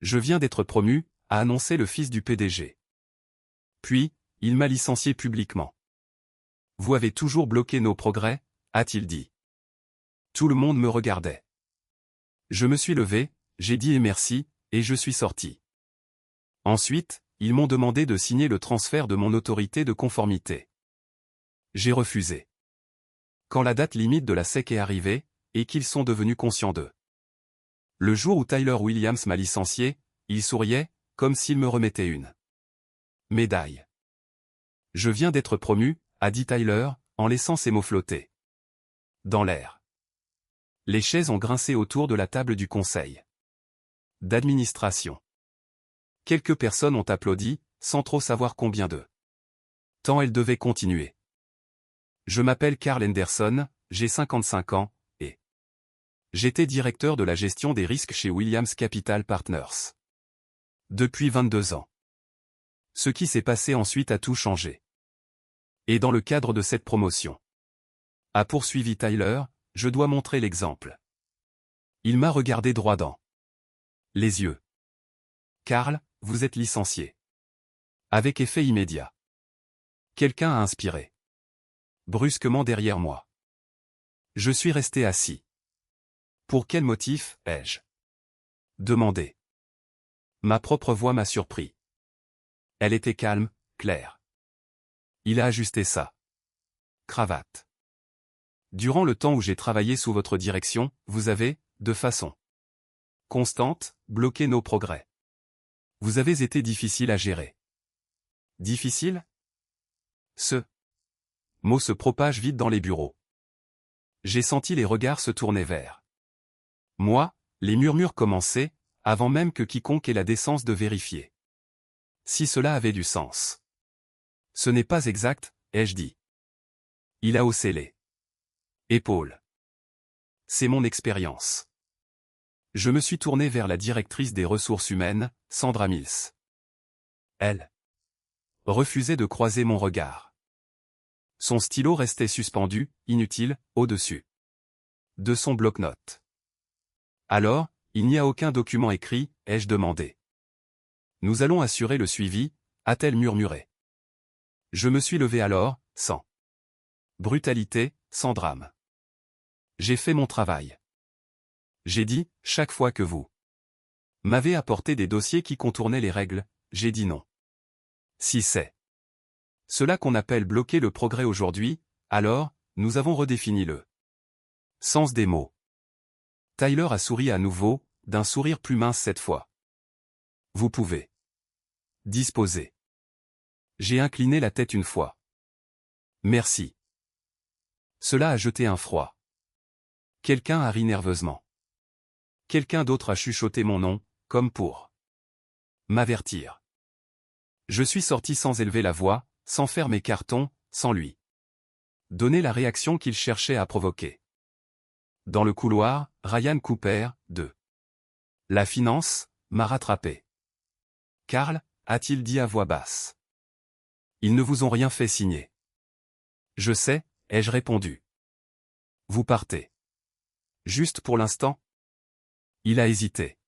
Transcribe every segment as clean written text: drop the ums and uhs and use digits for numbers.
Je viens d'être promu, a annoncé le fils du PDG. Puis, il m'a licencié publiquement. Vous avez toujours bloqué nos progrès, a-t-il dit. Tout le monde me regardait. Je me suis levé, j'ai dit merci, et je suis sorti. Ensuite, ils m'ont demandé de signer le transfert de mon autorité de conformité. J'ai refusé. Quand la date limite de la SEC est arrivée, et qu'ils sont devenus conscients d'eux. Le jour où Tyler Williams m'a licencié, il souriait, comme s'il me remettait une médaille. Je viens d'être promu, a dit Tyler, en laissant ses mots flotter dans l'air. Les chaises ont grincé autour de la table du conseil d'administration. Quelques personnes ont applaudi, sans trop savoir combien d'eux. Tant elles devaient continuer. Je m'appelle Carl Henderson, j'ai 55 ans, et j'étais directeur de la gestion des risques chez Williams Capital Partners. Depuis 22 ans. Ce qui s'est passé ensuite a tout changé. Et dans le cadre de cette promotion, a poursuivi Tyler, je dois montrer l'exemple. Il m'a regardé droit dans les yeux. Carl, vous êtes licencié. Avec effet immédiat. Quelqu'un a inspiré. Brusquement derrière moi. Je suis resté assis. Pour quel motif, ai-je demandé. Ma propre voix m'a surpris. Elle était calme, claire. Il a ajusté sa cravate. Durant le temps où j'ai travaillé sous votre direction, vous avez, de façon constante, bloqué nos progrès. Vous avez été difficile à gérer. Difficile? Ce mot se propage vite dans les bureaux. J'ai senti les regards se tourner vers moi, les murmures commençaient, avant même que quiconque ait la décence de vérifier si cela avait du sens. Ce n'est pas exact, ai-je dit. Il a haussé les épaules. C'est mon expérience. Je me suis tourné vers la directrice des ressources humaines, Sandra Mills. Elle refusait de croiser mon regard. Son stylo restait suspendu, inutile, au-dessus de son bloc-notes. Alors, il n'y a aucun document écrit, ai-je demandé. Nous allons assurer le suivi, a-t-elle murmuré. Je me suis levé alors, sans brutalité, sans drame. J'ai fait mon travail. J'ai dit, chaque fois que vous m'avez apporté des dossiers qui contournaient les règles, j'ai dit non. Si c'est cela qu'on appelle bloquer le progrès aujourd'hui, alors, nous avons redéfini le sens des mots. Tyler a souri à nouveau, d'un sourire plus mince cette fois. Vous pouvez disposer. J'ai incliné la tête une fois. Merci. Cela a jeté un froid. Quelqu'un a ri nerveusement. Quelqu'un d'autre a chuchoté mon nom, comme pour m'avertir. Je suis sorti sans élever la voix, sans faire mes cartons, sans lui donner la réaction qu'il cherchait à provoquer. Dans le couloir, Ryan Cooper, de la finance, m'a rattrapé. Carl, a-t-il dit à voix basse. Ils ne vous ont rien fait signer. Je sais, ai-je répondu. Vous partez. Juste pour l'instant? Il a hésité.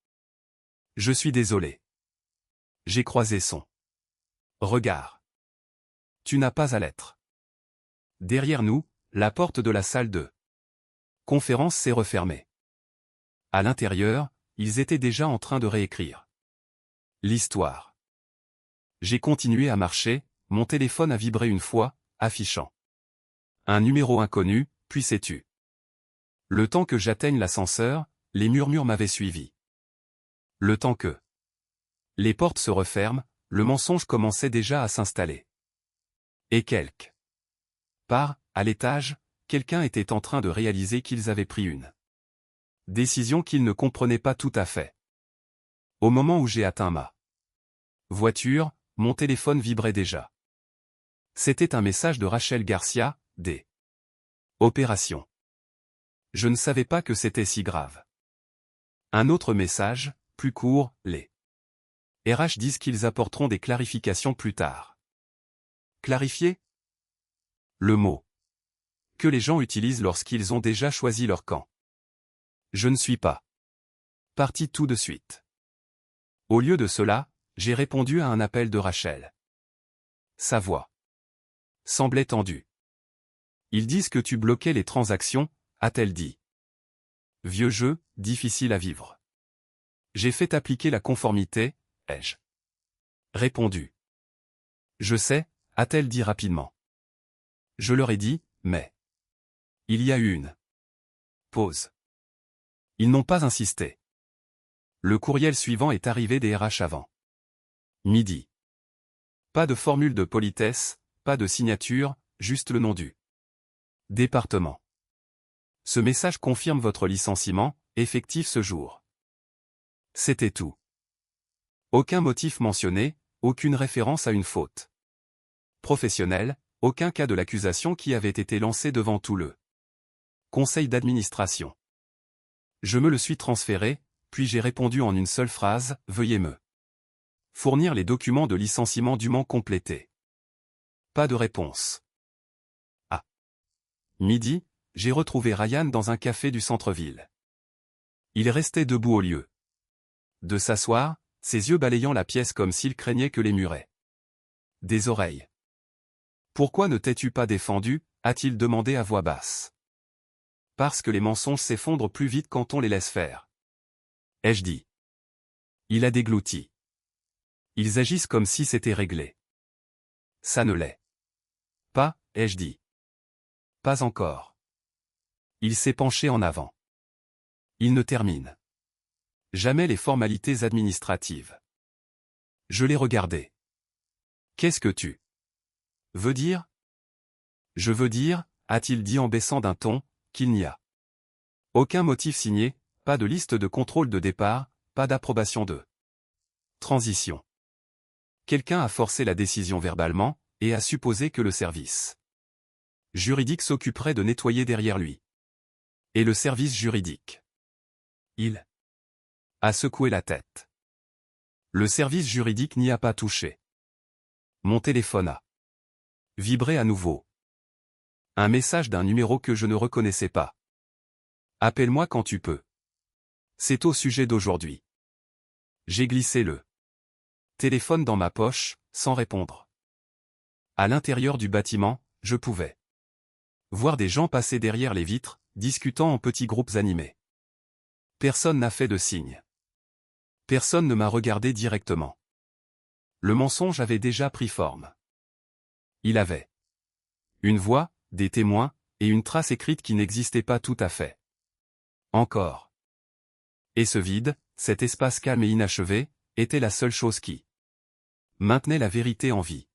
Je suis désolé. J'ai croisé son regard. Tu n'as pas à l'être. Derrière nous, la porte de la salle de conférence s'est refermée. À l'intérieur, ils étaient déjà en train de réécrire l'histoire. J'ai continué à marcher, mon téléphone a vibré une fois, affichant un numéro inconnu, puis s'est tu. Le temps que j'atteigne l'ascenseur, les murmures m'avaient suivi. Le temps que les portes se referment, le mensonge commençait déjà à s'installer. Et quelque part, à l'étage, quelqu'un était en train de réaliser qu'ils avaient pris une décision qu'ils ne comprenaient pas tout à fait. Au moment où j'ai atteint ma voiture, mon téléphone vibrait déjà. C'était un message de Rachel Garcia, des opérations. Je ne savais pas que c'était si grave. Un autre message, plus court, les RH disent qu'ils apporteront des clarifications plus tard. Clarifier? Le mot que les gens utilisent lorsqu'ils ont déjà choisi leur camp. Je ne suis pas parti tout de suite. Au lieu de cela, j'ai répondu à un appel de Rachel. Sa voix semblait tendue. Ils disent que tu bloquais les transactions, a-t-elle dit. Vieux jeu, difficile à vivre. J'ai fait appliquer la conformité, ai-je répondu. Je sais, a-t-elle dit rapidement. Je leur ai dit, mais... Il y a eu une pause. Ils n'ont pas insisté. Le courriel suivant est arrivé des RH avant midi. Pas de formule de politesse, pas de signature, juste le nom du département. Ce message confirme votre licenciement, effectif ce jour. C'était tout. Aucun motif mentionné, aucune référence à une faute professionnelle, aucun cas de l'accusation qui avait été lancé devant tout le conseil d'administration. Je me le suis transféré, puis j'ai répondu en une seule phrase, veuillez me fournir les documents de licenciement dûment complétés. Pas de réponse. À midi, j'ai retrouvé Ryan dans un café du centre-ville. Il restait debout au lieu de s'asseoir, ses yeux balayant la pièce comme s'il craignait que les murets des oreilles. Pourquoi ne t'es-tu pas défendu, a-t-il demandé à voix basse. Parce que les mensonges s'effondrent plus vite quand on les laisse faire. Ai-je dit. Il a déglouti. Ils agissent comme si c'était réglé. Ça ne l'est pas, ai-je dit. Pas encore. Il s'est penché en avant. Il ne termine jamais les formalités administratives. Je l'ai regardé. Qu'est-ce que tu veux dire? Je veux dire, a-t-il dit en baissant d'un ton, qu'il n'y a aucun motif signé, pas de liste de contrôle de départ, pas d'approbation de transition. Quelqu'un a forcé la décision verbalement, et a supposé que le service juridique s'occuperait de nettoyer derrière lui. Et le service juridique. Il a secoué la tête. Le service juridique n'y a pas touché. Mon téléphone a vibré à nouveau. Un message d'un numéro que je ne reconnaissais pas. Appelle-moi quand tu peux. C'est au sujet d'aujourd'hui. J'ai glissé le téléphone dans ma poche, sans répondre. À l'intérieur du bâtiment, je pouvais voir des gens passer derrière les vitres, discutant en petits groupes animés. Personne n'a fait de signe. Personne ne m'a regardé directement. Le mensonge avait déjà pris forme. Il avait une voix, des témoins, et une trace écrite qui n'existait pas tout à fait. Encore. Et ce vide, cet espace calme et inachevé, était la seule chose qui maintenait la vérité en vie.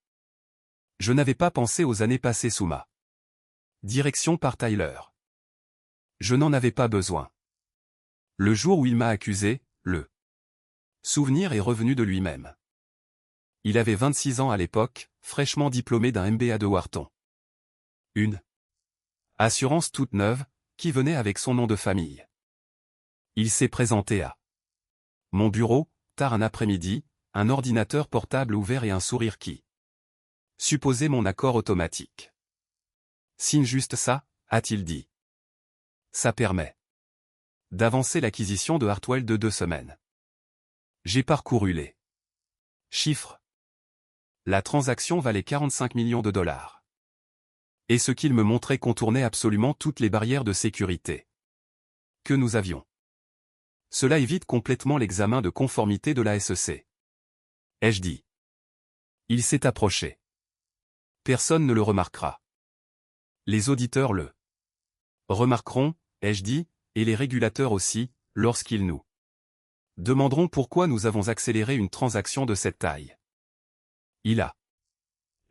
Je n'avais pas pensé aux années passées sous ma direction par Tyler. Je n'en avais pas besoin. Le jour où il m'a accusé, le souvenir est revenu de lui-même. Il avait 26 ans à l'époque, fraîchement diplômé d'un MBA de Wharton. Une assurance toute neuve, qui venait avec son nom de famille. Il s'est présenté à mon bureau, tard un après-midi, un ordinateur portable ouvert et un sourire qui supposait mon accord automatique. Signe juste ça, a-t-il dit. Ça permet d'avancer l'acquisition de Hartwell de 2 semaines. J'ai parcouru les chiffres. La transaction valait 45 millions de dollars. Et ce qu'il me montrait contournait absolument toutes les barrières de sécurité que nous avions. Cela évite complètement l'examen de conformité de la SEC. Ai-je dit. Il s'est approché. Personne ne le remarquera. Les auditeurs le remarqueront, ai-je dit, et les régulateurs aussi, lorsqu'ils nous demanderont pourquoi nous avons accéléré une transaction de cette taille. Il a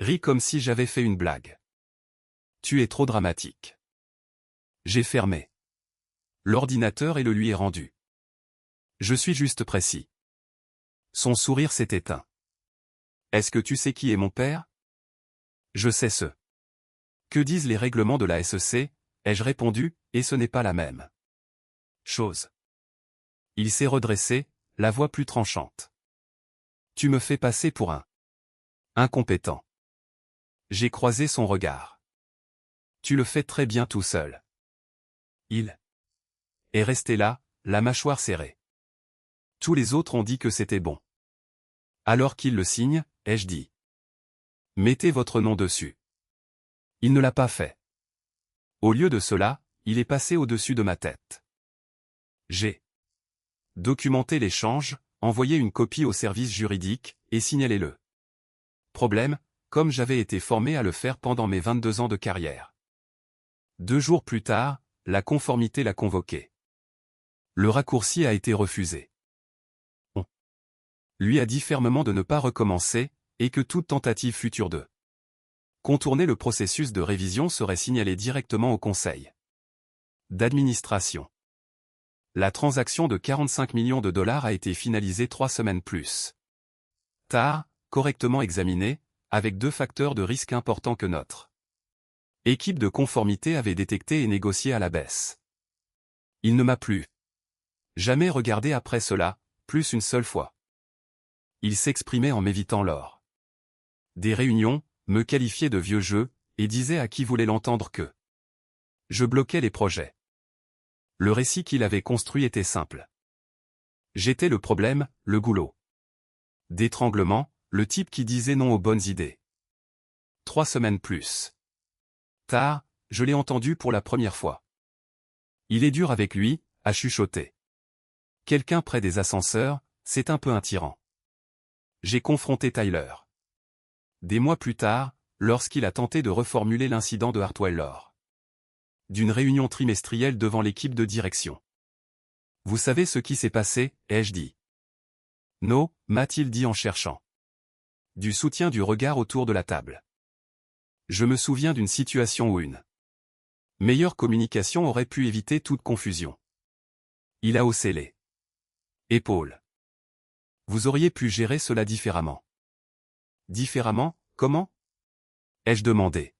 ri comme si j'avais fait une blague. Tu es trop dramatique. J'ai fermé l'ordinateur et le lui ai rendu. Je suis juste précis. Son sourire s'est éteint. Est-ce que tu sais qui est mon père? Je sais ce que disent les règlements de la SEC, ai-je répondu, et ce n'est pas la même chose. Il s'est redressé, la voix plus tranchante. Tu me fais passer pour un incompétent. J'ai croisé son regard. Tu le fais très bien tout seul. Il est resté là, la mâchoire serrée. Tous les autres ont dit que c'était bon. Alors qu'il le signe, ai-je dit. Mettez votre nom dessus. Il ne l'a pas fait. Au lieu de cela, il est passé au-dessus de ma tête. J'ai documenté l'échange, envoyé une copie au service juridique, et signalé-le. Problème, comme j'avais été formé à le faire pendant mes 22 ans de carrière. 2 jours plus tard, la conformité l'a convoqué. Le raccourci a été refusé. On lui a dit fermement de ne pas recommencer, et que toute tentative future de contourner le processus de révision serait signalée directement au conseil d'administration. La transaction de 45 millions de dollars a été finalisée 3 semaines plus tard, correctement examinée, avec 2 facteurs de risque importants que notre équipe de conformité avait détectés et négociés à la baisse. Il ne m'a plus jamais regardé après cela, plus une seule fois. Il s'exprimait en m'évitant lors des réunions, me qualifiait de vieux jeu, et disait à qui voulait l'entendre que je bloquais les projets. Le récit qu'il avait construit était simple. J'étais le problème, le goulot d'étranglement, le type qui disait non aux bonnes idées. 3 semaines plus tard, je l'ai entendu pour la première fois. Il est dur avec lui, a chuchoté quelqu'un près des ascenseurs, c'est un peu un tyran. J'ai confronté Tyler. Des mois plus tard, lorsqu'il a tenté de reformuler l'incident de Hartwell lors d'une réunion trimestrielle devant l'équipe de direction. Vous savez ce qui s'est passé, ai-je dit. Non, m'a-t-il dit en cherchant du soutien du regard autour de la table. Je me souviens d'une situation où une meilleure communication aurait pu éviter toute confusion. Il a haussé les épaules. Vous auriez pu gérer cela différemment. Différemment, comment? Ai-je demandé.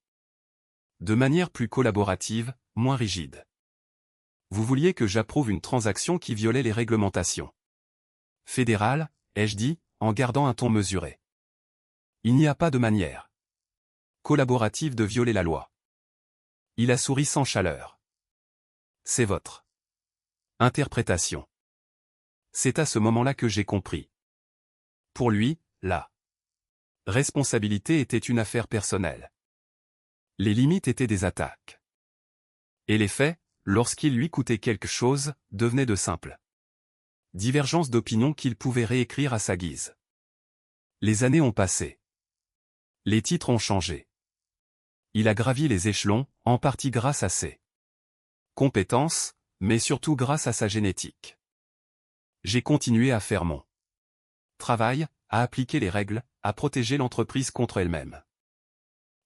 De manière plus collaborative, moins rigide. Vous vouliez que j'approuve une transaction qui violait les réglementations fédérales, ai-je dit, en gardant un ton mesuré. Il n'y a pas de manière collaborative de violer la loi. Il a souri sans chaleur. C'est votre interprétation. C'est à ce moment-là que j'ai compris. Pour lui, la responsabilité était une affaire personnelle. Les limites étaient des attaques. Et les faits, lorsqu'il lui coûtait quelque chose, devenaient de simples divergences d'opinion qu'il pouvait réécrire à sa guise. Les années ont passé. Les titres ont changé. Il a gravi les échelons, en partie grâce à ses compétences, mais surtout grâce à sa génétique. J'ai continué à faire mon travail, à appliquer les règles, à protéger l'entreprise contre elle-même.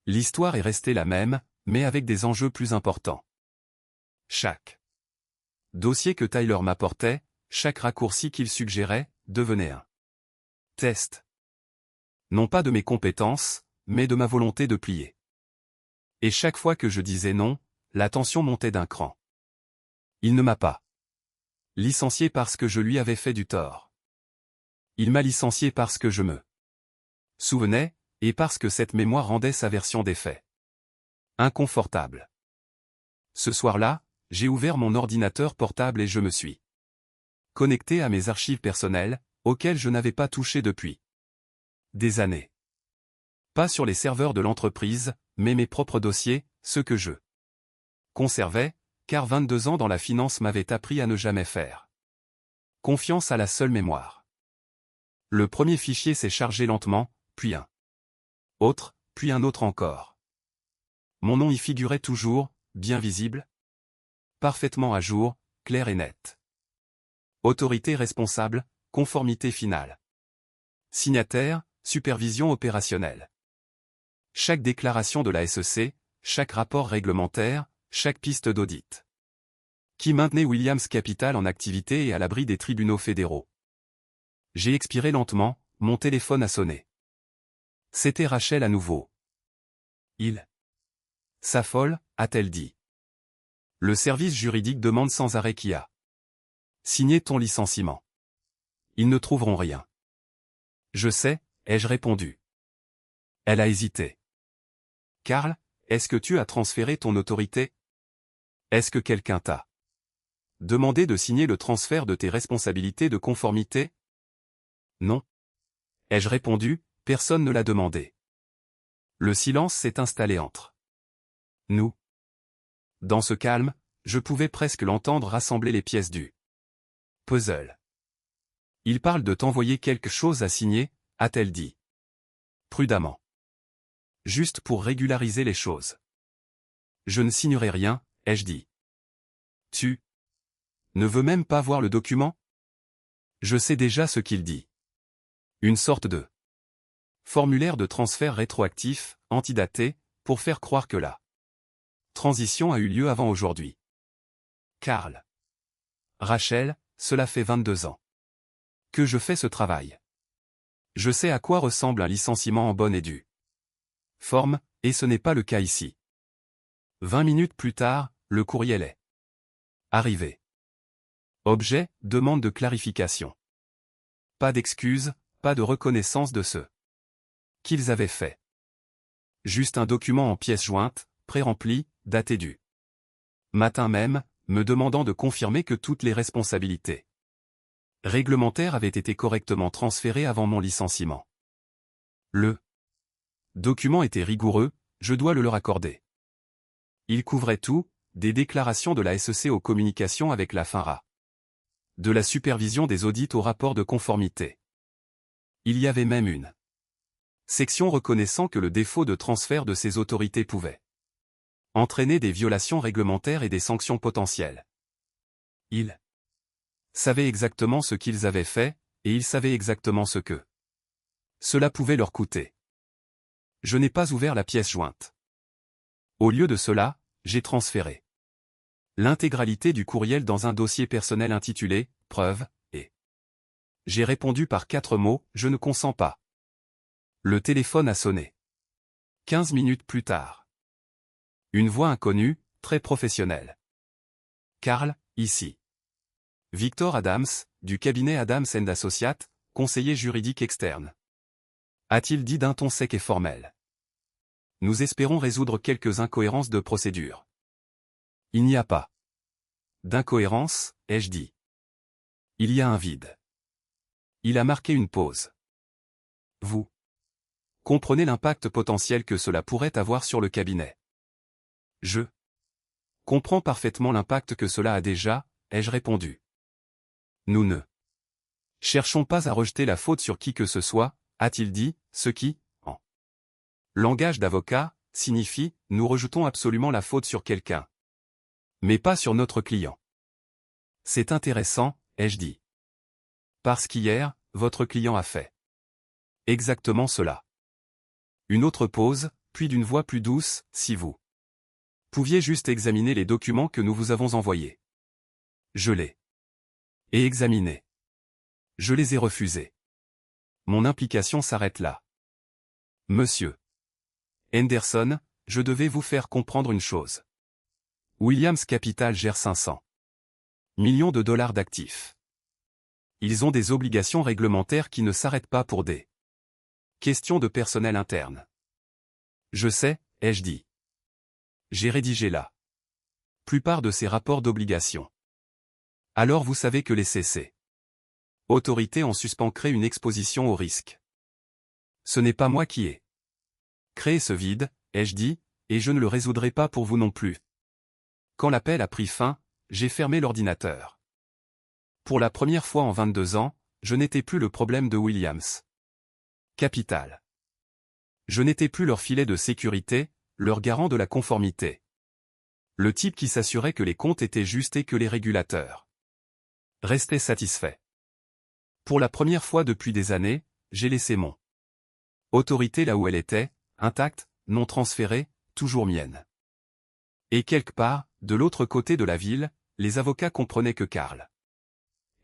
L'histoire est restée la même, mais avec des enjeux plus importants. Chaque dossier que Tyler m'apportait, chaque raccourci qu'il suggérait, devenait un test. Non pas de mes compétences, mais de ma volonté de plier. Et chaque fois que je disais non, la tension montait d'un cran. Il ne m'a pas licencié parce que je lui avais fait du tort. Il m'a licencié parce que je me souvenais, et parce que cette mémoire rendait sa version des faits inconfortable. Ce soir-là, j'ai ouvert mon ordinateur portable et je me suis connecté à mes archives personnelles, auxquelles je n'avais pas touché depuis des années. Pas sur les serveurs de l'entreprise, mais mes propres dossiers, ceux que je conservais, car 22 ans dans la finance m'avaient appris à ne jamais faire confiance à la seule mémoire. Le premier fichier s'est chargé lentement, puis un autre, puis un autre encore. Mon nom y figurait toujours, bien visible, parfaitement à jour, clair et net. Autorité responsable, conformité finale. Signataire, supervision opérationnelle. Chaque déclaration de la SEC, chaque rapport réglementaire, chaque piste d'audit. Qui maintenait Williams Capital en activité et à l'abri des tribunaux fédéraux. J'ai expiré lentement, mon téléphone a sonné. C'était Rachel à nouveau. Il s'affole, a-t-elle dit. Le service juridique demande sans arrêt qui a signé ton licenciement. Ils ne trouveront rien. Je sais, ai-je répondu. Elle a hésité. Karl, est-ce que tu as transféré ton autorité? Est-ce que quelqu'un t'a demandé de signer le transfert de tes responsabilités de conformité? Non. Ai-je répondu, personne ne l'a demandé. Le silence s'est installé entre nous. Dans ce calme, je pouvais presque l'entendre rassembler les pièces du puzzle. Il parle de t'envoyer quelque chose à signer, a-t-elle dit. Prudemment. Juste pour régulariser les choses. Je ne signerai rien, ai-je dit. Tu ne veux même pas voir le document? Je sais déjà ce qu'il dit. Une sorte de formulaire de transfert rétroactif, antidaté, pour faire croire que la transition a eu lieu avant aujourd'hui. Karl. Rachel, cela fait 22 ans que je fais ce travail. Je sais à quoi ressemble un licenciement en bonne et due forme, et ce n'est pas le cas ici. 20 minutes plus tard, le courriel est arrivé. Objet, demande de clarification. Pas d'excuses, pas de reconnaissance de ce qu'ils avaient fait. Juste un document en pièces jointes, pré-rempli, daté du matin même, me demandant de confirmer que toutes les responsabilités réglementaires avaient été correctement transférées avant mon licenciement. Le document était rigoureux, je dois le leur accorder. Il couvrait tout, des déclarations de la SEC aux communications avec la FINRA, de la supervision des audits au rapport de conformité. Il y avait même une section reconnaissant que le défaut de transfert de ces autorités pouvait entraîner des violations réglementaires et des sanctions potentielles. Ils savaient exactement ce qu'ils avaient fait, et ils savaient exactement ce que cela pouvait leur coûter. Je n'ai pas ouvert la pièce jointe. Au lieu de cela, j'ai transféré l'intégralité du courriel dans un dossier personnel intitulé « Preuve » et j'ai répondu par 4 mots « Je ne consens pas ». Le téléphone a sonné. 15 minutes plus tard. Une voix inconnue, très professionnelle. Karl, ici. Victor Adams, du cabinet Adams & Associates, conseiller juridique externe. A-t-il dit d'un ton sec et formel. Nous espérons résoudre quelques incohérences de procédure. Il n'y a pas d'incohérence, ai-je dit. Il y a un vide. Il a marqué une pause. Vous comprenez l'impact potentiel que cela pourrait avoir sur le cabinet. Je comprends parfaitement l'impact que cela a déjà, ai-je répondu. Nous ne cherchons pas à rejeter la faute sur qui que ce soit, a-t-il dit, ce qui, en langage d'avocat, signifie « nous rejetons absolument la faute sur quelqu'un. Mais pas sur notre client. » C'est intéressant, ai-je dit. Parce qu'hier, votre client a fait exactement cela. Une autre pause, puis d'une voix plus douce, si vous pouviez juste examiner les documents que nous vous avons envoyés. Je les ai examinés. Je les ai refusés. Mon implication s'arrête là. Monsieur Henderson, je devais vous faire comprendre une chose. Williams Capital gère 500 millions de dollars d'actifs. Ils ont des obligations réglementaires qui ne s'arrêtent pas pour des questions de personnel interne. Je sais, ai-je dit. J'ai rédigé la plupart de ces rapports d'obligation. Alors vous savez que les CC autorités en suspens créent une exposition au risque. Ce n'est pas moi qui ai créé ce vide, ai-je dit, et je ne le résoudrai pas pour vous non plus. Quand l'appel a pris fin, j'ai fermé l'ordinateur. Pour la première fois en 22 ans, je n'étais plus le problème de Williams Capital. Je n'étais plus leur filet de sécurité, leur garant de la conformité. Le type qui s'assurait que les comptes étaient justes et que les régulateurs restaient satisfaits. Pour la première fois depuis des années, j'ai laissé mon autorité là où elle était, intacte, non transférée, toujours mienne. Et quelque part, de l'autre côté de la ville, les avocats comprenaient que Karl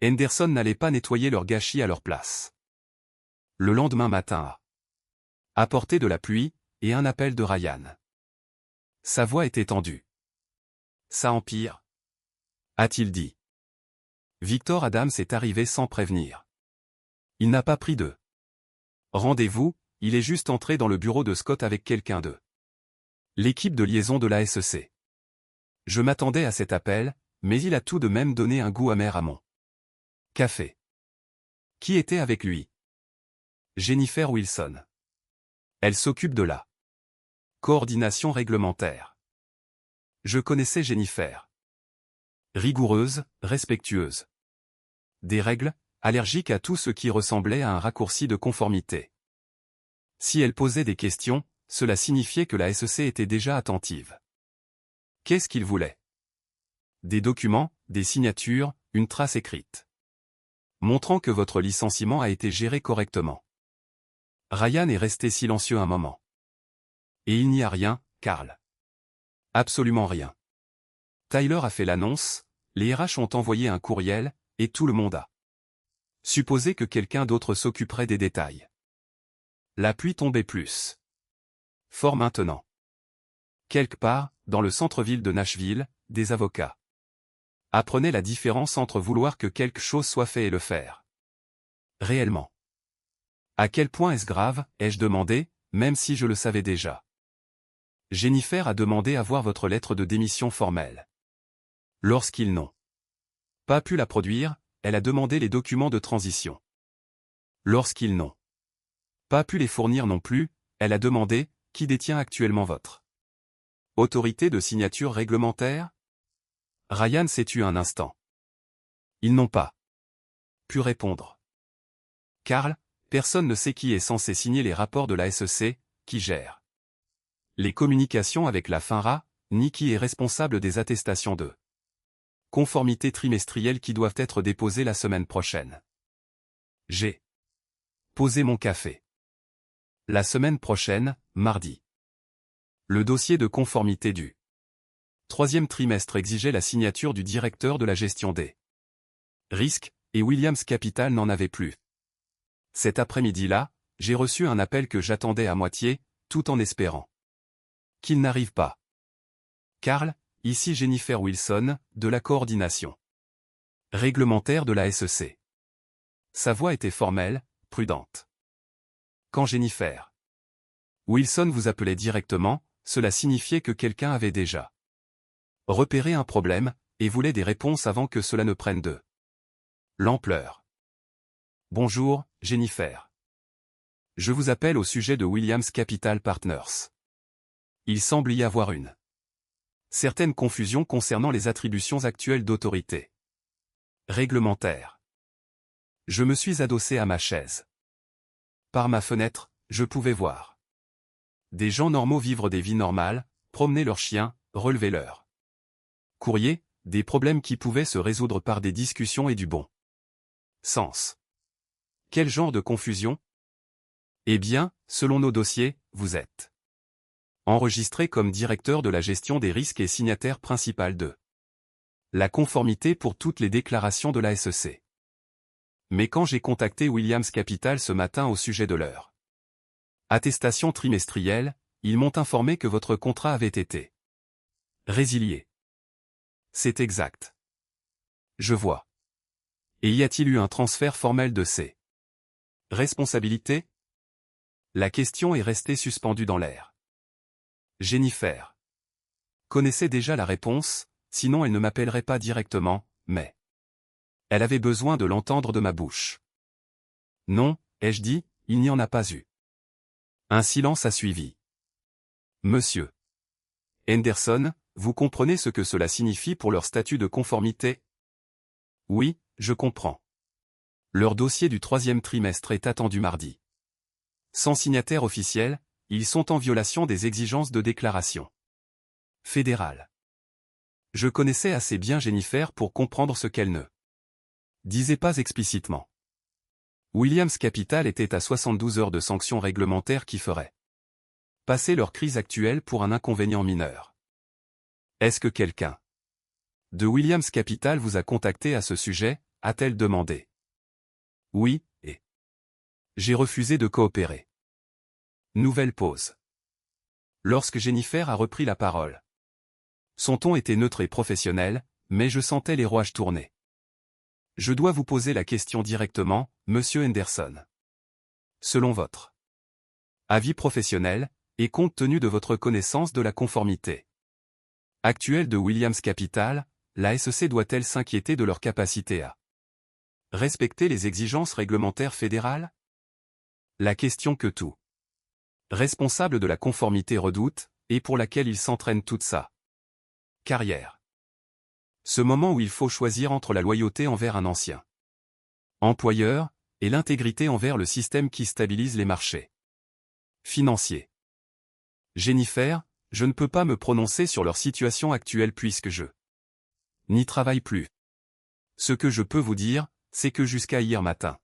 Henderson n'allait pas nettoyer leur gâchis à leur place. Le lendemain matin apporté de la pluie, et un appel de Ryan. Sa voix était tendue. Ça empire, a-t-il dit. Victor Adams est arrivé sans prévenir. Il n'a pas pris de rendez-vous, il est juste entré dans le bureau de Scott avec quelqu'un de l'équipe de liaison de la SEC. Je m'attendais à cet appel, mais il a tout de même donné un goût amer à mon café. Qui était avec lui? Jennifer Wilson. Elle s'occupe de la coordination réglementaire. Je connaissais Jennifer. Rigoureuse, respectueuse. Des règles, allergique à tout ce qui ressemblait à un raccourci de conformité. Si elle posait des questions, cela signifiait que la SEC était déjà attentive. Qu'est-ce qu'il voulait? Des documents, des signatures, une trace écrite. Montrant que votre licenciement a été géré correctement. Ryan est resté silencieux un moment. Et il n'y a rien, Carl. Absolument rien. Tyler a fait l'annonce, les RH ont envoyé un courriel, et tout le monde a supposé que quelqu'un d'autre s'occuperait des détails. La pluie tombait plus fort maintenant. Quelque part, dans le centre-ville de Nashville, des avocats apprenaient la différence entre vouloir que quelque chose soit fait et le faire. Réellement. À quel point est-ce grave, ai-je demandé, même si je le savais déjà. Jennifer a demandé à voir votre lettre de démission formelle. Lorsqu'ils n'ont pas pu la produire, elle a demandé les documents de transition. Lorsqu'ils n'ont pas pu les fournir non plus, elle a demandé qui détient actuellement votre autorité de signature réglementaire. Ryan s'est tu un instant. Ils n'ont pas pu répondre. Carl, personne ne sait qui est censé signer les rapports de la SEC, qui gère les communications avec la FINRA, ni qui est responsable des attestations de conformité trimestrielles qui doivent être déposées la semaine prochaine. J'ai posé mon café. La semaine prochaine, mardi. Le dossier de conformité du troisième trimestre exigeait la signature du directeur de la gestion des risques, et Williams Capital n'en avait plus. Cet après-midi-là, j'ai reçu un appel que j'attendais à moitié, tout en espérant qu'il n'arrive pas. Carl, ici Jennifer Wilson, de la coordination réglementaire de la SEC. Sa voix était formelle, prudente. Quand Jennifer Wilson vous appelait directement, cela signifiait que quelqu'un avait déjà repéré un problème, et voulait des réponses avant que cela ne prenne de l'ampleur. Bonjour, Jennifer. Je vous appelle au sujet de Williams Capital Partners. Il semble y avoir une certaine confusion concernant les attributions actuelles d'autorité réglementaire. Je me suis adossé à ma chaise. Par ma fenêtre, je pouvais voir des gens normaux vivre des vies normales, promener leurs chiens, relever leurs courriers, des problèmes qui pouvaient se résoudre par des discussions et du bon sens. Quel genre de confusion? Eh bien, selon nos dossiers, vous êtes enregistré comme directeur de la gestion des risques et signataire principal de la conformité pour toutes les déclarations de la SEC. Mais quand j'ai contacté Williams Capital ce matin au sujet de leur attestation trimestrielle, ils m'ont informé que votre contrat avait été résilié. C'est exact. Je vois. Et y a-t-il eu un transfert formel de ces responsabilités? La question est restée suspendue dans l'air. Jennifer connaissait déjà la réponse, sinon elle ne m'appellerait pas directement, mais elle avait besoin de l'entendre de ma bouche. Non, ai-je dit, il n'y en a pas eu. Un silence a suivi. Monsieur Henderson, vous comprenez ce que cela signifie pour leur statut de conformité? Oui, je comprends. Leur dossier du troisième trimestre est attendu mardi. Sans signataire officiel, ils sont en violation des exigences de déclaration fédérale. Je connaissais assez bien Jennifer pour comprendre ce qu'elle ne disait pas explicitement. Williams Capital était à 72 heures de sanctions réglementaires qui feraient passer leur crise actuelle pour un inconvénient mineur. Est-ce que quelqu'un de Williams Capital vous a contacté à ce sujet, a-t-elle demandé. Oui, et j'ai refusé de coopérer. Nouvelle pause. Lorsque Jennifer a repris la parole. Son ton était neutre et professionnel, mais je sentais les rouages tourner. Je dois vous poser la question directement, Monsieur Henderson. Selon votre avis professionnel, et compte tenu de votre connaissance de la conformité actuelle de Williams Capital, la SEC doit-elle s'inquiéter de leur capacité à respecter les exigences réglementaires fédérales? La question que tout responsable de la conformité redoute, et pour laquelle il s'entraîne toute sa carrière. Ce moment où il faut choisir entre la loyauté envers un ancien employeur, et l'intégrité envers le système qui stabilise les marchés financiers. Jennifer, je ne peux pas me prononcer sur leur situation actuelle puisque je n'y travaille plus. Ce que je peux vous dire, c'est que jusqu'à hier matin,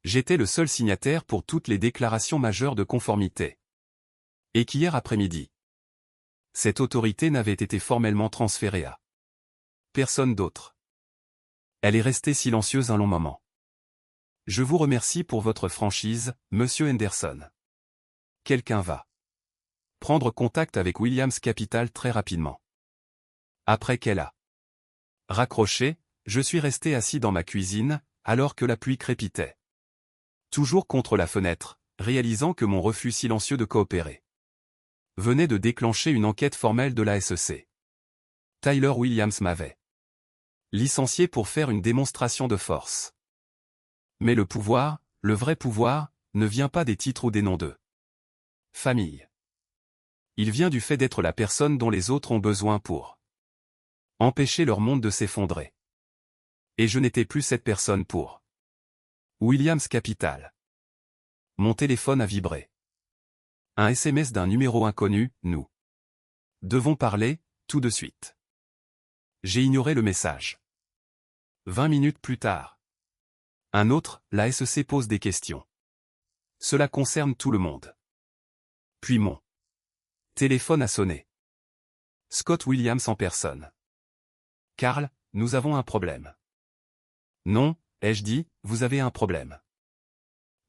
j'étais le seul signataire pour toutes les déclarations majeures de conformité. Et qu'hier après-midi, cette autorité n'avait été formellement transférée à personne d'autre. Elle est restée silencieuse un long moment. Je vous remercie pour votre franchise, Monsieur Henderson. Quelqu'un va prendre contact avec Williams Capital très rapidement. Après qu'elle a raccroché, je suis resté assis dans ma cuisine, alors que la pluie crépitait toujours contre la fenêtre, réalisant que mon refus silencieux de coopérer venait de déclencher une enquête formelle de la SEC. Tyler Williams m'avait licencié pour faire une démonstration de force. Mais le pouvoir, le vrai pouvoir, ne vient pas des titres ou des noms de famille. Il vient du fait d'être la personne dont les autres ont besoin pour empêcher leur monde de s'effondrer. Et je n'étais plus cette personne pour Williams Capital. Mon téléphone a vibré. Un SMS d'un numéro inconnu, nous devons parler, tout de suite. J'ai ignoré le message. 20 minutes plus tard. Un autre, la SEC pose des questions. Cela concerne tout le monde. Puis mon téléphone a sonné. Scott Williams en personne. Carl, nous avons un problème. Non, ai-je dit, vous avez un problème.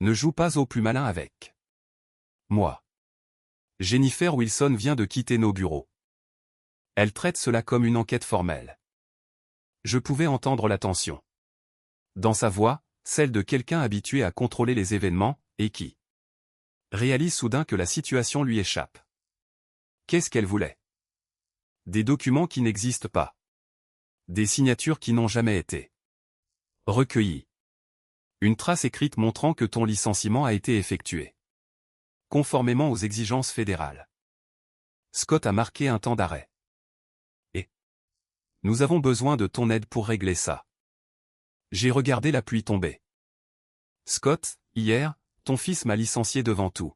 Ne joue pas au plus malin avec moi. Jennifer Wilson vient de quitter nos bureaux. Elle traite cela comme une enquête formelle. Je pouvais entendre la tension dans sa voix, celle de quelqu'un habitué à contrôler les événements, et qui réalise soudain que la situation lui échappe. Qu'est-ce qu'elle voulait? Des documents qui n'existent pas. Des signatures qui n'ont jamais été recueillies. Une trace écrite montrant que ton licenciement a été effectué conformément aux exigences fédérales. Scott a marqué un temps d'arrêt. Et nous avons besoin de ton aide pour régler ça. J'ai regardé la pluie tomber. Scott, hier, ton fils m'a licencié devant tout.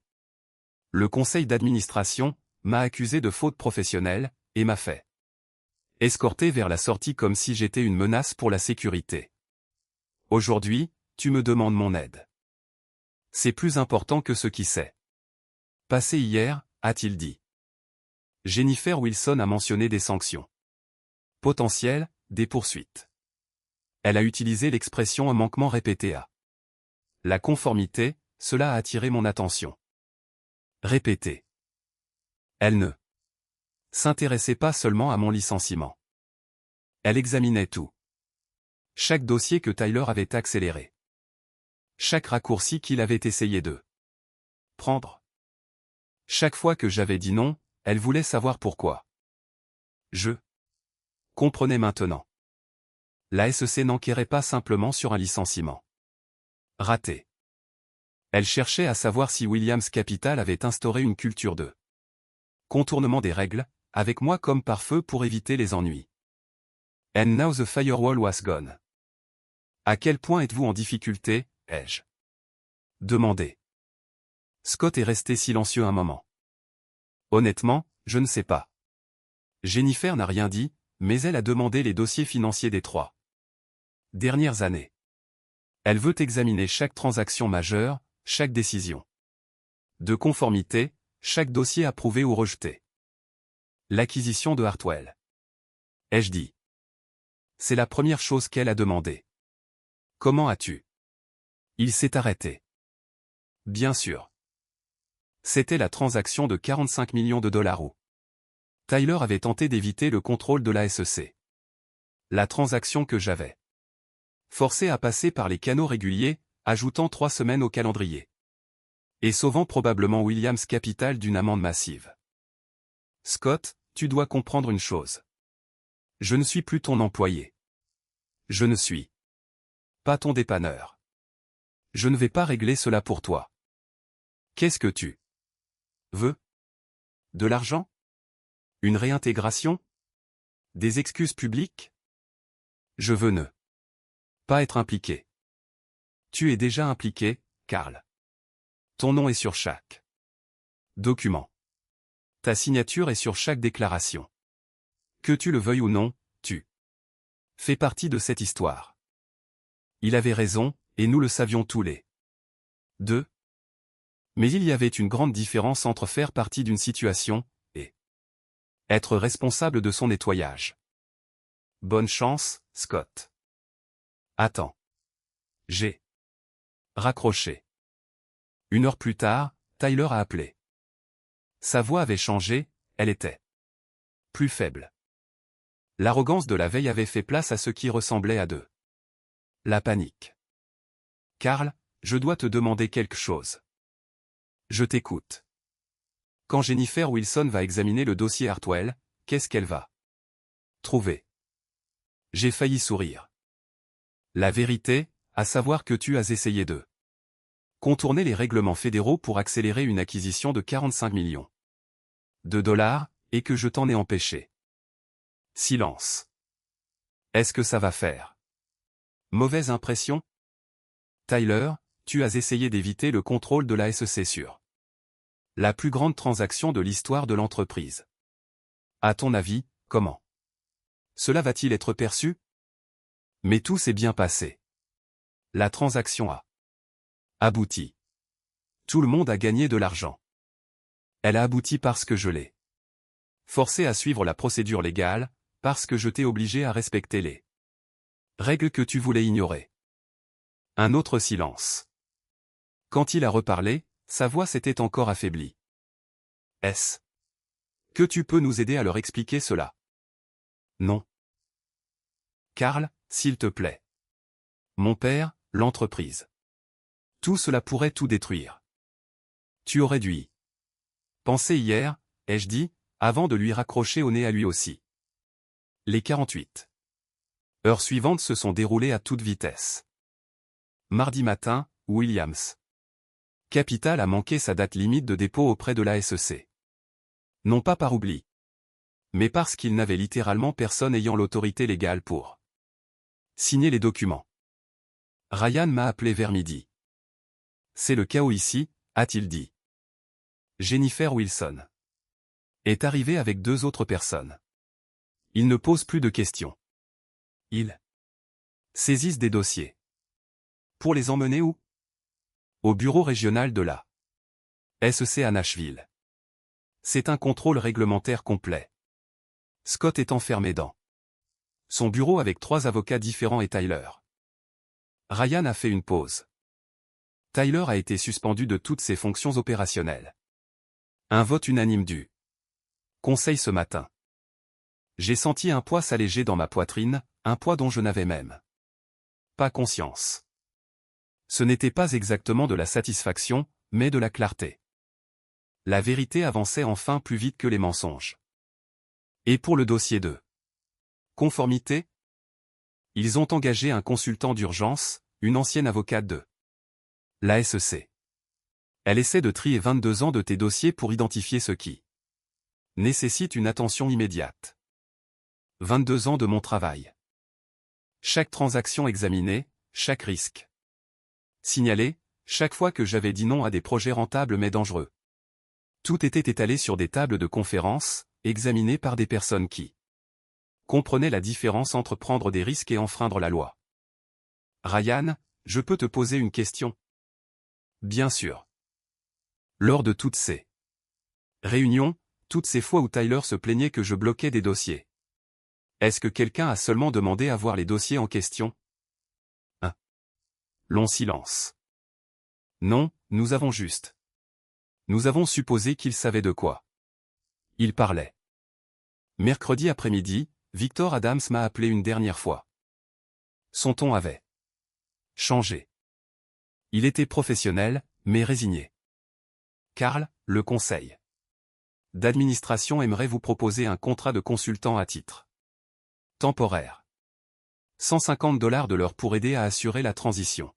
Le conseil d'administration m'a accusé de faute professionnelle, et m'a fait escorter vers la sortie comme si j'étais une menace pour la sécurité. Aujourd'hui, tu me demandes mon aide. C'est plus important que ce qui s'est passé hier, a-t-il dit. Jennifer Wilson a mentionné des sanctions potentielles, des poursuites. Elle a utilisé l'expression un manquement répété à la conformité, cela a attiré mon attention. Répété. Elle ne s'intéressait pas seulement à mon licenciement. Elle examinait tout. Chaque dossier que Tyler avait accéléré. Chaque raccourci qu'il avait essayé de prendre. Chaque fois que j'avais dit non, elle voulait savoir pourquoi. Je comprenais maintenant. La SEC n'enquérait pas simplement sur un licenciement raté. Elle cherchait à savoir si Williams Capital avait instauré une culture de contournement des règles, avec moi comme pare-feu pour éviter les ennuis. And now the firewall was gone. À quel point êtes-vous en difficulté, ai-je demandé. Scott est resté silencieux un moment. Honnêtement, je ne sais pas. Jennifer n'a rien dit, mais elle a demandé les dossiers financiers des 3 dernières années. Elle veut examiner chaque transaction majeure, chaque décision de conformité, chaque dossier approuvé ou rejeté. L'acquisition de Hartwell. Ai-je dit. C'est la première chose qu'elle a demandé. Comment as-tu? Il s'est arrêté. Bien sûr. C'était la transaction de 45 millions de dollars où Tyler avait tenté d'éviter le contrôle de la SEC. La transaction que j'avais forcé à passer par les canaux réguliers, ajoutant 3 semaines au calendrier. Et sauvant probablement Williams Capital d'une amende massive. Scott, tu dois comprendre une chose. Je ne suis plus ton employé. Je ne suis pas ton dépanneur. Je ne vais pas régler cela pour toi. Qu'est-ce que tu veux? De l'argent? Une réintégration? Des excuses publiques? Je veux ne pas être impliqué. Tu es déjà impliqué, Karl. Ton nom est sur chaque document. Ta signature est sur chaque déclaration. Que tu le veuilles ou non, tu fais partie de cette histoire. Il avait raison, et nous le savions tous les deux. Mais il y avait une grande différence entre faire partie d'une situation et être responsable de son nettoyage. Bonne chance, Scott. Attends. J'ai raccroché. 1 heure plus tard, Tyler a appelé. Sa voix avait changé, elle était plus faible. L'arrogance de la veille avait fait place à ce qui ressemblait à de la panique. Karl, je dois te demander quelque chose. Je t'écoute. Quand Jennifer Wilson va examiner le dossier Hartwell, qu'est-ce qu'elle va trouver? J'ai failli sourire. La vérité, à savoir que tu as essayé de contourner les règlements fédéraux pour accélérer une acquisition de 45 millions de dollars, et que je t'en ai empêché. Silence. Est-ce que ça va faire mauvaise impression? Tyler, tu as essayé d'éviter le contrôle de la SEC sur la plus grande transaction de l'histoire de l'entreprise. À ton avis, comment cela va-t-il être perçu? Mais tout s'est bien passé. La transaction a abouti. Tout le monde a gagné de l'argent. Elle a abouti parce que je l'ai forcé à suivre la procédure légale, parce que je t'ai obligé à respecter les règles que tu voulais ignorer. Un autre silence. Quand il a reparlé, sa voix s'était encore affaiblie. Est-ce que tu peux nous aider à leur expliquer cela? Non. Karl, s'il te plaît. Mon père, l'entreprise. Tout cela pourrait tout détruire. Tu aurais dû y penser hier, ai-je dit, avant de lui raccrocher au nez à lui aussi. Les 48 heures suivantes se sont déroulées à toute vitesse. Mardi matin, Williams Capital a manqué sa date limite de dépôt auprès de la SEC. Non pas par oubli, mais parce qu'il n'avait littéralement personne ayant l'autorité légale pour signer les documents. Ryan m'a appelé vers midi. C'est le chaos ici, a-t-il dit. Jennifer Wilson est arrivée avec 2 autres personnes. Ils ne posent plus de questions. Ils saisissent des dossiers. Pour les emmener où? Au bureau régional de la SEC à Nashville. C'est un contrôle réglementaire complet. Scott est enfermé dans son bureau avec 3 avocats différents et Tyler. Ryan a fait une pause. Tyler a été suspendu de toutes ses fonctions opérationnelles. Un vote unanime du conseil ce matin. J'ai senti un poids s'alléger dans ma poitrine, un poids dont je n'avais même pas conscience. Ce n'était pas exactement de la satisfaction, mais de la clarté. La vérité avançait enfin plus vite que les mensonges. Et pour le dossier de conformité, ils ont engagé un consultant d'urgence, une ancienne avocate de la SEC. Elle essaie de trier 22 ans de tes dossiers pour identifier ce qui nécessite une attention immédiate. 22 ans de mon travail. Chaque transaction examinée, chaque risque signalé, chaque fois que j'avais dit non à des projets rentables mais dangereux. Tout était étalé sur des tables de conférence, examinées par des personnes qui comprenaient la différence entre prendre des risques et enfreindre la loi. Ryan, je peux te poser une question? Bien sûr. Lors de toutes ces réunions, toutes ces fois où Tyler se plaignait que je bloquais des dossiers, est-ce que quelqu'un a seulement demandé à voir les dossiers en question? Un long silence. Non, nous avons juste. Nous avons supposé qu'il savait de quoi il parlait. Mercredi après-midi, Victor Adams m'a appelé une dernière fois. Son ton avait changé. Il était professionnel, mais résigné. Karl, le conseil d'administration aimerait vous proposer un contrat de consultant à titre temporaire. $150 de l'heure pour aider à assurer la transition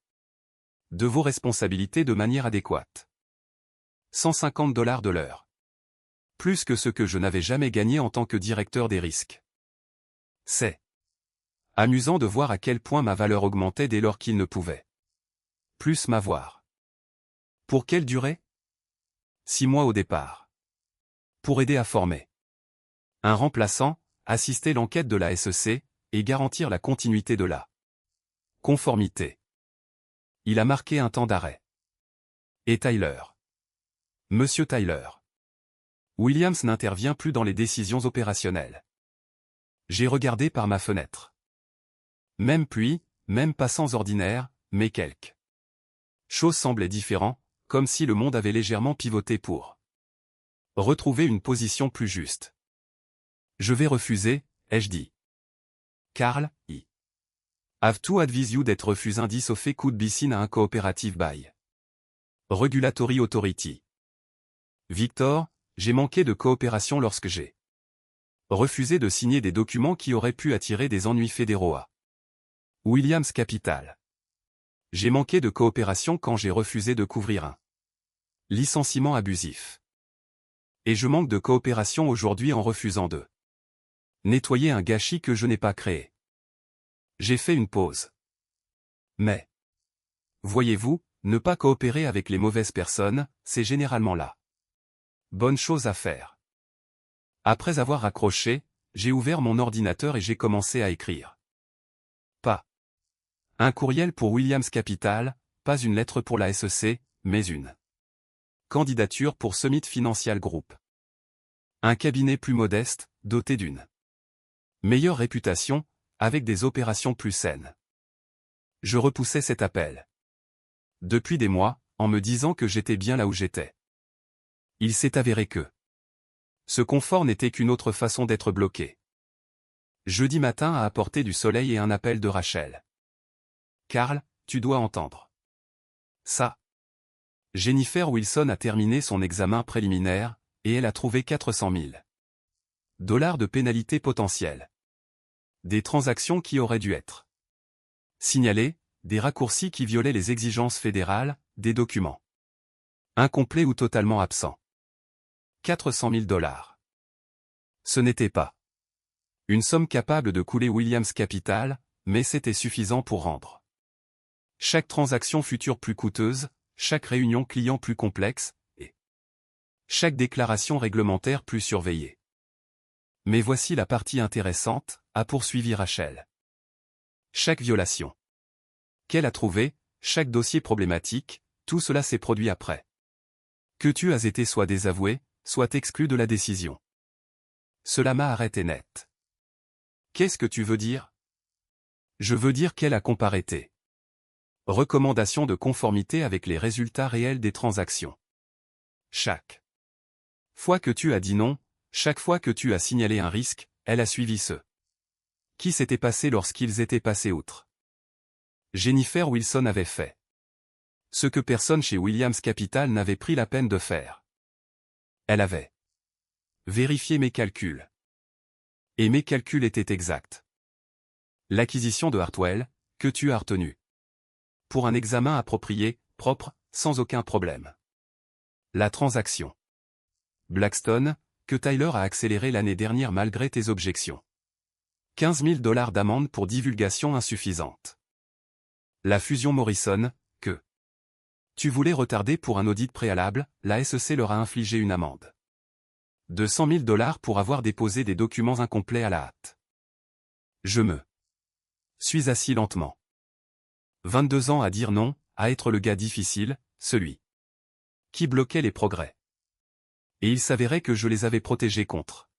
de vos responsabilités de manière adéquate. $150 de l'heure. Plus que ce que je n'avais jamais gagné en tant que directeur des risques. C'est amusant de voir à quel point ma valeur augmentait dès lors qu'il ne pouvait plus m'avoir. Pour quelle durée? 6 mois au départ. Pour aider à former un remplaçant, assister l'enquête de la SEC, et garantir la continuité de la conformité. Il a marqué un temps d'arrêt. Et Tyler? Monsieur Tyler Williams n'intervient plus dans les décisions opérationnelles. J'ai regardé par ma fenêtre. Même pluie, même pas sans ordinaire, mais quelque chose semblait différent, comme si le monde avait légèrement pivoté pour retrouver une position plus juste. Je vais refuser, ai-je dit. Carl, I. Have to advise you that refusing this offer could be seen as a cooperative by Regulatory Authority. Victor, j'ai manqué de coopération lorsque j'ai refusé de signer des documents qui auraient pu attirer des ennuis fédéraux à Williams Capital. J'ai manqué de coopération quand j'ai refusé de couvrir un licenciement abusif. Et je manque de coopération aujourd'hui en refusant de nettoyer un gâchis que je n'ai pas créé. J'ai fait une pause. Mais, voyez-vous, ne pas coopérer avec les mauvaises personnes, c'est généralement la bonne chose à faire. Après avoir raccroché, j'ai ouvert mon ordinateur et j'ai commencé à écrire. Pas un courriel pour Williams Capital, pas une lettre pour la SEC, mais une candidature pour Summit Financial Group. Un cabinet plus modeste, doté d'une meilleure réputation, avec des opérations plus saines. Je repoussais cet appel. Depuis des mois, en me disant que j'étais bien là où j'étais. Il s'est avéré que ce confort n'était qu'une autre façon d'être bloqué. Jeudi matin a apporté du soleil et un appel de Rachel. Carl, tu dois entendre ça. Jennifer Wilson a terminé son examen préliminaire, et elle a trouvé 400 000 $ de pénalité potentielle. Des transactions qui auraient dû être signalées, des raccourcis qui violaient les exigences fédérales, des documents incomplets ou totalement absents. 400 000 $. Ce n'était pas une somme capable de couler Williams Capital, mais c'était suffisant pour rendre chaque transaction future plus coûteuse, chaque réunion client plus complexe, et chaque déclaration réglementaire plus surveillée. Mais voici la partie intéressante, a poursuivi Rachel. Chaque violation qu'elle a trouvée, chaque dossier problématique, tout cela s'est produit après que tu as été soit désavoué, soit exclu de la décision. Cela m'a arrêté net. Qu'est-ce que tu veux dire? Je veux dire qu'elle a comparé tes recommandations de conformité avec les résultats réels des transactions. Chaque fois que tu as dit non, chaque fois que tu as signalé un risque, elle a suivi ce qui s'était passé lorsqu'ils étaient passés outre. Jennifer Wilson avait fait ce que personne chez Williams Capital n'avait pris la peine de faire. Elle avait vérifié mes calculs. Et mes calculs étaient exacts. L'acquisition de Hartwell, que tu as retenu pour un examen approprié, propre, sans aucun problème. La transaction Blackstone, que Tyler a accéléré l'année dernière malgré tes objections. 15 000 $ d'amende pour divulgation insuffisante. La fusion Morrison, que tu voulais retarder pour un audit préalable, la SEC leur a infligé une amende de 100 000 $ pour avoir déposé des documents incomplets à la hâte. Je me suis assis lentement. 22 ans à dire non, à être le gars difficile, celui qui bloquait les progrès. Et il s'avérait que je les avais protégés contre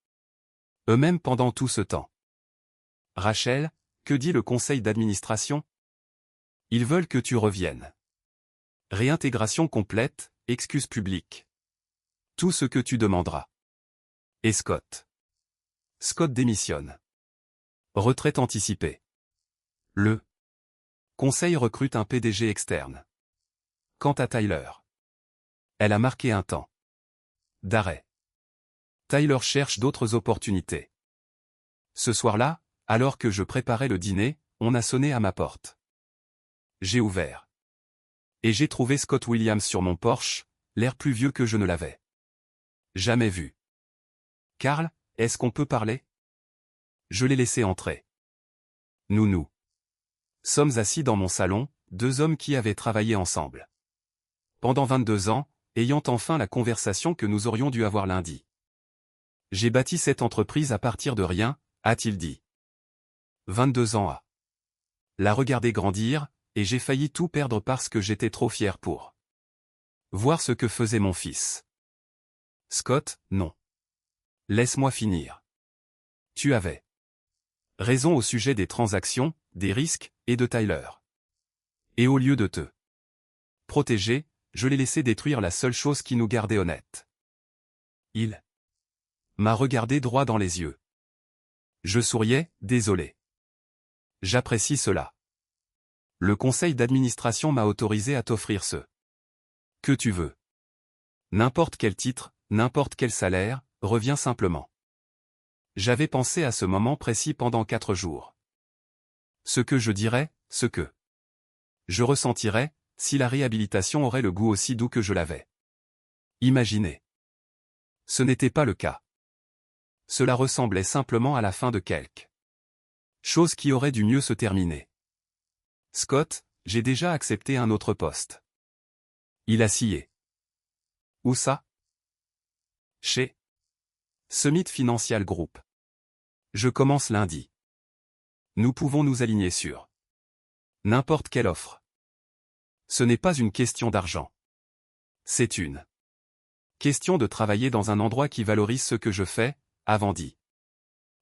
eux-mêmes pendant tout ce temps. Rachel, que dit le conseil d'administration? Ils veulent que tu reviennes. Réintégration complète, excuse publique. Tout ce que tu demanderas. Et Scott. Scott démissionne. Retraite anticipée. Le conseil recrute un PDG externe. Quant à Tyler, elle a marqué un temps d'arrêt. Tyler cherche d'autres opportunités. Ce soir-là, alors que je préparais le dîner, on a sonné à ma porte. J'ai ouvert. Et j'ai trouvé Scott Williams sur mon porche, l'air plus vieux que je ne l'avais jamais vu. Karl, est-ce qu'on peut parler? Je l'ai laissé entrer. Nous sommes assis dans mon salon, deux hommes qui avaient travaillé ensemble pendant 22 ans, ayant enfin la conversation que nous aurions dû avoir lundi. J'ai bâti cette entreprise à partir de rien, a-t-il dit. 22 ans à la regarder grandir, et j'ai failli tout perdre parce que j'étais trop fier pour voir ce que faisait mon fils. Scott, non. Laisse-moi finir. Tu avais raison au sujet des transactions, des risques, et de Tyler. Et au lieu de te protéger, je l'ai laissé détruire la seule chose qui nous gardait honnêtes. Il m'a regardé droit dans les yeux. Je souriais, désolé. J'apprécie cela. Le conseil d'administration m'a autorisé à t'offrir ce que tu veux. N'importe quel titre, n'importe quel salaire, reviens simplement. J'avais pensé à ce moment précis pendant 4 jours. Ce que je dirais, ce que je ressentirais, si la réhabilitation aurait le goût aussi doux que je l'avais imaginé. Ce n'était pas le cas. Cela ressemblait simplement à la fin de quelque chose qui aurait dû mieux se terminer. Scott, j'ai déjà accepté un autre poste. Il a scié. Où ça? Chez Summit Financial Group. Je commence lundi. Nous pouvons nous aligner sur n'importe quelle offre. Ce n'est pas une question d'argent. C'est une question de travailler dans un endroit qui valorise ce que je fais, avant dit.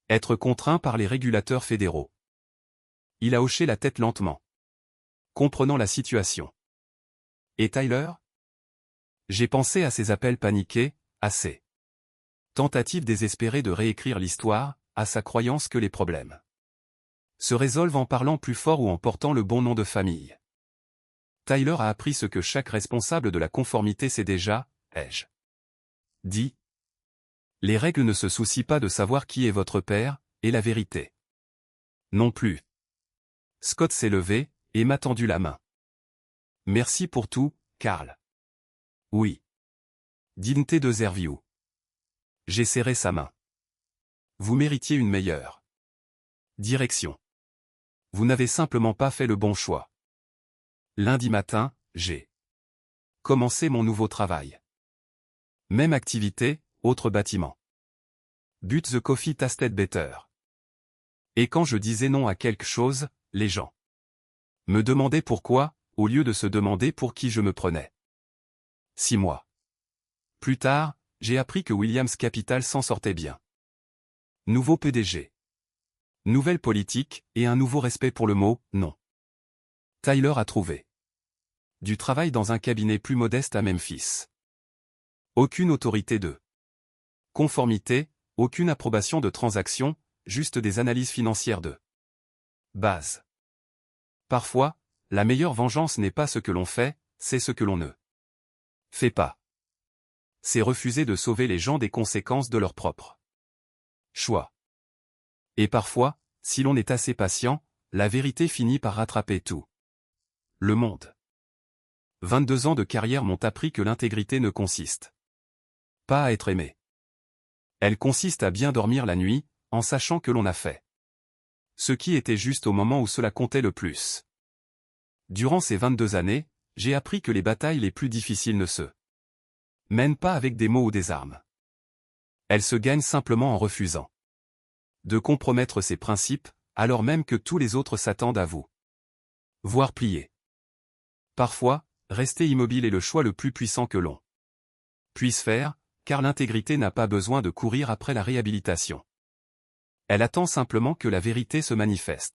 Être contraint par les régulateurs fédéraux. Il a hoché la tête lentement, comprenant la situation. Et Tyler? J'ai pensé à ses appels paniqués, à ses tentatives désespérées de réécrire l'histoire, à sa croyance que les problèmes se résolvent en parlant plus fort ou en portant le bon nom de famille. Tyler a appris ce que chaque responsable de la conformité sait déjà, ai-je dit. Les règles ne se soucient pas de savoir qui est votre père, et la vérité non plus. Scott s'est levé, et m'a tendu la main. Merci pour tout, Karl. Oui. Dignité de Zerview. J'ai serré sa main. Vous méritiez une meilleure direction. Vous n'avez simplement pas fait le bon choix. Lundi matin, j'ai commencé mon nouveau travail. Même activité, autre bâtiment. But the coffee tasted better. Et quand je disais non à quelque chose, les gens me demandaient pourquoi, au lieu de se demander pour qui je me prenais. 6 mois plus tard, j'ai appris que Williams Capital s'en sortait bien. Nouveau PDG. Nouvelle politique, et un nouveau respect pour le mot « non ». Tyler a trouvé du travail dans un cabinet plus modeste à Memphis. Aucune autorité de conformité, aucune approbation de transaction, juste des analyses financières de base. Parfois, la meilleure vengeance n'est pas ce que l'on fait, c'est ce que l'on ne fait pas. C'est refuser de sauver les gens des conséquences de leur propre choix. Et parfois, si l'on est assez patient, la vérité finit par rattraper tout le monde. 22 ans de carrière m'ont appris que l'intégrité ne consiste pas à être aimé. Elle consiste à bien dormir la nuit, en sachant que l'on a fait ce qui était juste au moment où cela comptait le plus. Durant ces 22 années, j'ai appris que les batailles les plus difficiles ne se mènent pas avec des mots ou des armes. Elles se gagnent simplement en refusant de compromettre ses principes, alors même que tous les autres s'attendent à vous voir plier. Parfois, rester immobile est le choix le plus puissant que l'on puisse faire, car l'intégrité n'a pas besoin de courir après la réhabilitation. Elle attend simplement que la vérité se manifeste.